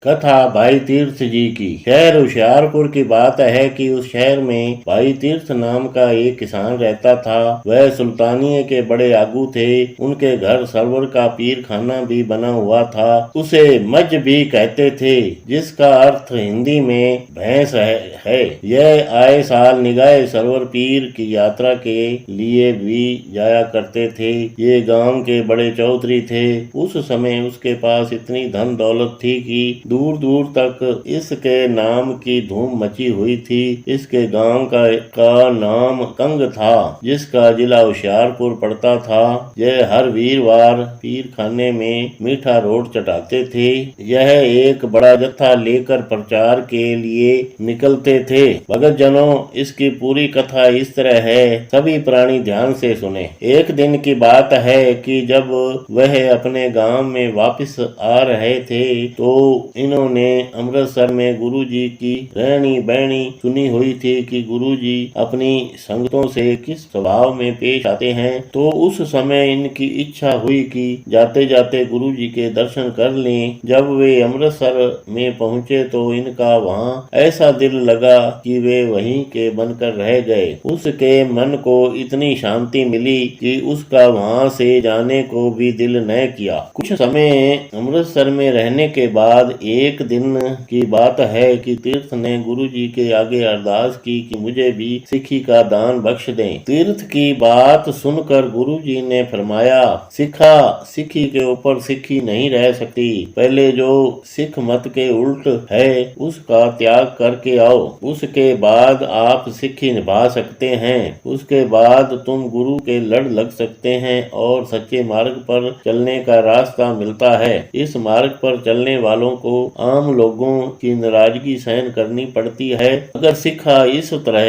कथा भाई तीर्थ जी की। शहर होशियारपुर की बात है कि उस शहर में भाई तीर्थ नाम का एक किसान रहता था। वह सुल्तानिये के बड़े आगू थे। उनके घर सरवर का पीर खाना भी बना हुआ था। उसे मज भी कहते थे, जिसका अर्थ हिंदी में भैंस है। यह आए साल निगाहे सरवर पीर की यात्रा के लिए भी जाया करते थे। ये गांव के बड़े चौधरी थे। उस समय उसके पास इतनी धन दौलत थी कि दूर दूर तक इसके नाम की धूम मची हुई थी। इसके गांव का नाम कंग था, जिसका जिला होशियारपुर पड़ता था। यह हर वीरवार पीर खाने में मीठा रोट चटाते थे। यह एक बड़ा जत्था लेकर प्रचार के लिए निकलते थे। भगत जनों, इसकी पूरी कथा इस तरह है, सभी प्राणी ध्यान से सुने। एक दिन की बात है कि जब वह अपने गांव में वापस आ रहे थे तो इन्होंने अमृतसर में गुरुजी की रहनी बहनी सुनी हुई थी कि गुरुजी अपनी संगतों से किस स्वभाव में पेश आते हैं। तो उस समय इनकी इच्छा हुई कि जाते जाते गुरुजी के दर्शन कर लें। जब वे अमृतसर में पहुंचे तो इनका वहां ऐसा दिल लगा कि वे वहीं के बनकर रह गए। उसके मन को इतनी शांति मिली कि उसका वहां से जाने को भी दिल न किया। कुछ समय अमृतसर में रहने के बाद एक दिन की बात है कि तीर्थ ने गुरुजी के आगे अरदास की कि मुझे भी सिक्खी का दान बख्श दें। तीर्थ की बात सुनकर गुरुजी ने फरमाया, सिक्खी के ऊपर सिक्खी नहीं रह सकती। पहले जो सिख मत के उल्ट है उसका त्याग करके आओ, उसके बाद आप सिक्खी निभा सकते हैं। उसके बाद तुम गुरु के लड़ लग सकते हैं और सच्चे मार्ग पर चलने का रास्ता मिलता है। इस मार्ग पर चलने वालों को आम लोगों की नाराजगी सहन करनी पड़ती है। अगर सिक्खा इस तरह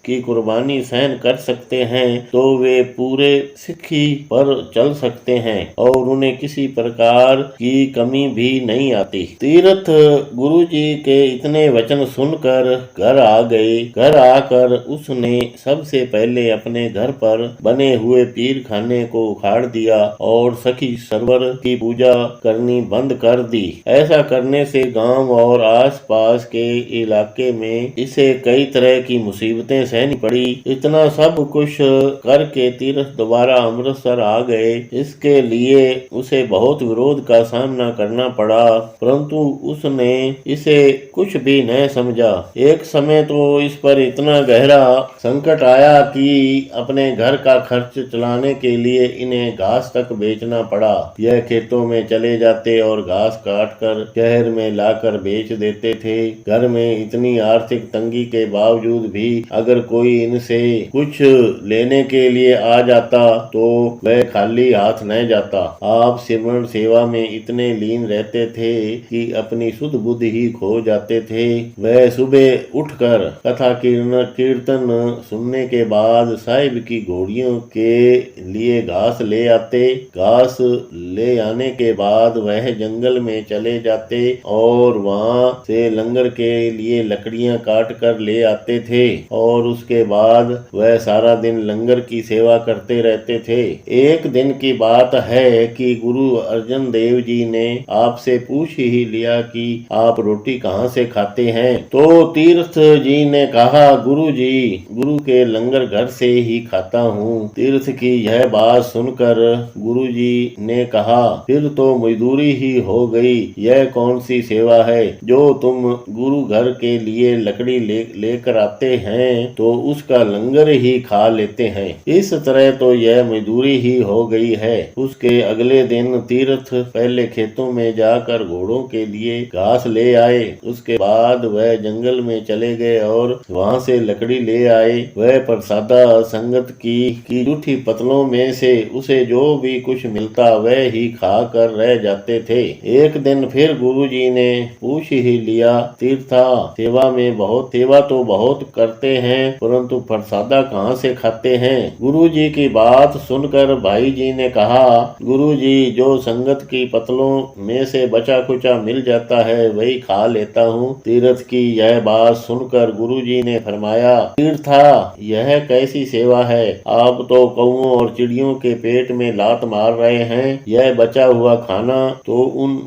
की कुर्बानी सहन कर सकते हैं तो वे पूरे सिक्खी पर चल सकते हैं और उन्हें किसी प्रकार की कमी भी नहीं आती। तीर्थ गुरुजी के इतने वचन सुनकर घर आ गए। घर आकर उसने सबसे पहले अपने घर पर बने हुए पीर खाने को उखाड़ दिया और सखी सरवर की पूजा करनी बंद कर दी। ऐसा करने से गांव और आसपास के इलाके में इसे कई तरह की मुसीबतें सहनी पड़ी। इतना सब कुछ करके तीर्थ दोबारा अमृतसर आ गए। इसके लिए उसे बहुत विरोध का सामना करना पड़ा, परंतु उसने इसे कुछ भी न समझा। एक समय तो इस पर इतना गहरा संकट आया कि अपने घर का खर्च चलाने के लिए इन्हें घास तक बेचना पड़ा। यह खेतों में चले जाते और घास काट कर शहर में लाकर बेच देते थे। घर में इतनी आर्थिक तंगी के बावजूद भी अगर कोई इनसे कुछ लेने के लिए आ जाता तो वह खाली हाथ न जाता। आप सिमरन सेवा में इतने लीन रहते थे कि अपनी सुध बुद्धि ही खो जाते थे। वह सुबह उठकर कथा कीर्तन सुनने के बाद साहिब की घोड़ियों के लिए घास ले आते। घास ले आने के बाद वह जंगल में चले जाते और वहां से लंगर के लिए लकड़ियां काट कर ले आते थे और उसके बाद वह सारा दिन लंगर की सेवा करते रहते थे। एक दिन की बात है कि गुरु अर्जन देव जी ने आपसे पूछ ही लिया कि आप रोटी कहाँ से खाते हैं। तो तीर्थ जी ने कहा, गुरु जी, गुरु के लंगर घर से ही खाता हूँ। तीर्थ की यह बात सुनकर गुरु जी ने कहा, फिर तो मजदूरी ही हो गई। यह कौन सी सेवा है जो तुम गुरु घर के लिए लकड़ी लेकर आते हैं तो उसका लंगर ही खा लेते हैं। इस तरह तो यह मजदूरी ही हो गई है। उसके अगले दिन तीर्थ पहले खेतों में जाकर घोड़ों के लिए घास ले आए। उसके बाद वह जंगल में चले गए और वहां से लकड़ी ले आए। वह प्रसादा संगत की जूठी पतलों में से उसे जो भी कुछ मिलता वह ही खा कर रह जाते थे। एक दिन फिर गुरुजी ने पूछ ही लिया, तीर्था, सेवा तो बहुत करते हैं परंतु प्रसादा कहाँ से खाते हैं। गुरुजी की बात सुनकर भाई जी ने कहा, गुरुजी, जो संगत की पतलों में से बचा कुचा मिल जाता है वही खा लेता हूँ। तीर्थ की यह बात सुनकर गुरुजी ने फरमाया, तीर्था, यह कैसी सेवा है। आप तो कौओं और चिड़ियों के पेट में लात मार रहे हैं। यह बचा हुआ खाना तो उन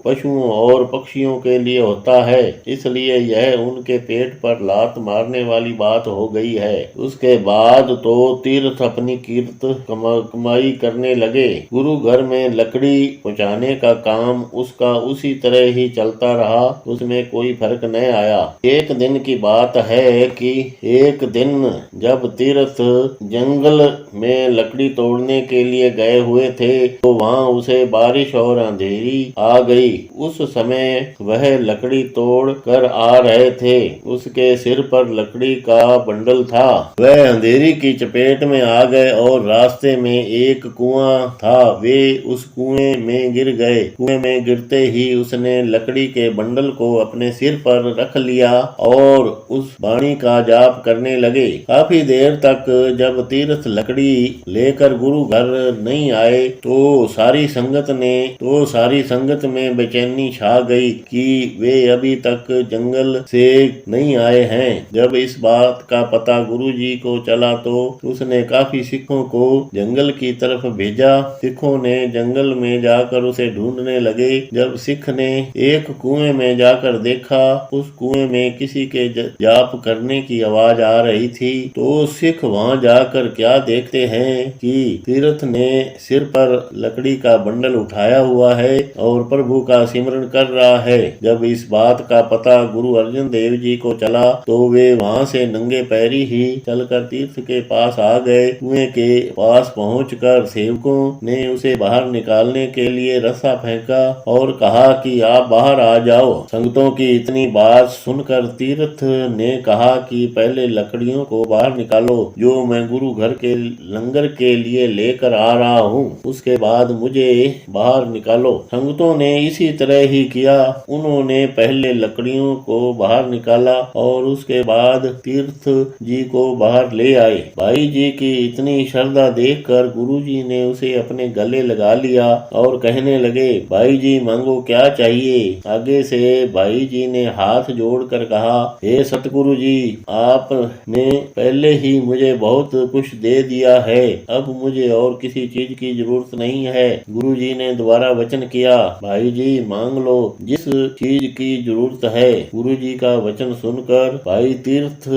पशुओं और पक्षियों के लिए होता है, इसलिए यह उनके पेट पर लात मारने वाली बात हो गई है। उसके बाद तो तीर्थ अपनी कीर्त कमाई करने लगे। गुरु घर में लकड़ी पहुँचाने का काम उसका उसी तरह ही चलता रहा, उसमें कोई फर्क न आया। एक दिन की बात है कि एक दिन जब तीर्थ जंगल में लकड़ी तोड़ने के लिए गए हुए थे तो वहां उसे बारिश और अंधेरी आ गई। उस समय वह लकड़ी तोड़ कर आ रहे थे, उसके सिर पर लकड़ी का बंडल था। वह अंधेरी की चपेट में आ गए और रास्ते में एक कुआं था, वे उस कुएं में गिर गए। कुएं में गिरते ही उसने लकड़ी के बंडल को अपने सिर पर रख लिया और उस वाणी का जाप करने लगे। काफी देर तक जब तीर्थ लकड़ी लेकर गुरु घर नहीं आए तो सारी संगत में बेचैनी छा गई कि वे अभी तक जंगल से नहीं आए हैं। जब इस बात का पता गुरुजी को चला तो उसने काफी सिखों को जंगल की तरफ भेजा। सिखों ने जंगल में जाकर उसे ढूंढने लगे। जब सिख ने एक कुएं में जाकर देखा, उस कुएं में किसी के जाप करने की आवाज आ रही थी, तो सिख वहां जाकर क्या देखते हैं कि तीर्थ ने सिर पर लकड़ी का बंडल उठाया हुआ है और प्रभु का सिमरन कर रहा है। जब इस बात का पता गुरु अर्जन देव जी को चला तो वे वहां से नंगे पैरी ही चलकर तीर्थ के पास आ गए। कुएं के पास पहुंचकर सेवकों ने उसे बाहर निकालने के लिए रस्सा फेंका और कहा कि आप बाहर आ जाओ। संगतों की इतनी बात सुनकर तीर्थ ने कहा कि पहले लकड़ियों को बाहर निकालो जो मैं गुरु घर के लंगर के लिए लेकर आ रहा हूँ, उसके बाद मुझे बाहर निकालो। संगतों ने इसी तरह ही किया। उन्होंने पहले लकड़ियों को बाहर निकाला और उसके बाद तीर्थ जी को बाहर ले आए। भाई जी की इतनी श्रद्धा देखकर गुरुजी ने उसे अपने गले लगा लिया और कहने लगे, भाई जी मांगो क्या चाहिए। आगे से भाई जी ने हाथ जोड़कर कहा, हे सतगुरु जी, आपने पहले ही मुझे बहुत कुछ दे दिया है, अब मुझे और किसी चीज की जरूरत नहीं है। गुरु जी ने दोबारा वचन किया, भाई जी मांग लो जिस चीज की जरूरत है। गुरु जी का वचन सुनकर भाई तीर्थ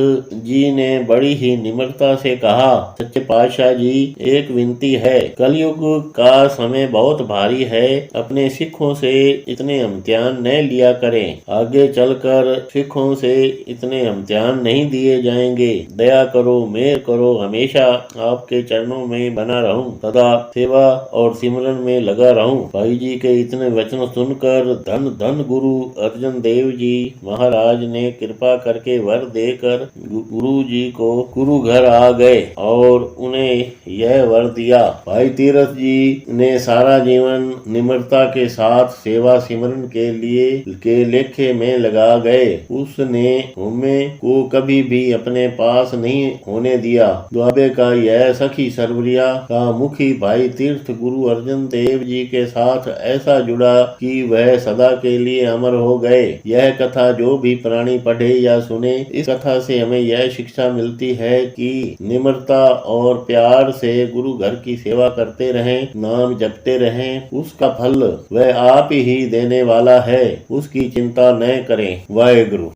जी ने बड़ी ही निम्रता से कहा, सच्चे पातशाह जी, एक विनती है। कलयुग का समय बहुत भारी है, अपने सिखों से इतने इम्तिहान न लिया करें। आगे चलकर सिखों से इतने इम्तिहान नहीं दिए जाएंगे। दया करो, मेहर करो, हमेशा आपके चरणों में बना रहूं, सदा सेवा और सिमरन में लगा रहूं। भाई जी के इतने वचन सुनकर धन धन गुरु अर्जन देव जी महाराज ने कृपा करके वर देकर गुरु जी को गुरु घर आ गए और उन्हें यह वर दिया। भाई तीरथ जी ने सारा जीवन निम्रता के साथ सेवा सिमरन के लेखे में लगा गए। उसने हमें को कभी भी अपने पास नहीं होने दिया। दुआबे का यह सखी सरवरिया का मुखी भाई तीर्थ गुरु अर्जन देव जी के साथ ऐसा जुड़ा कि वह सदा के लिए अमर हो गए। यह कथा जो भी प्राणी पढ़े या सुने, इस कथा से हमें यह शिक्षा मिलती है कि निम्रता और प्यार से गुरु घर की सेवा करते रहें, नाम जपते रहें, उसका फल वह आप ही देने वाला है, उसकी चिंता न करें। वाहेगुरु।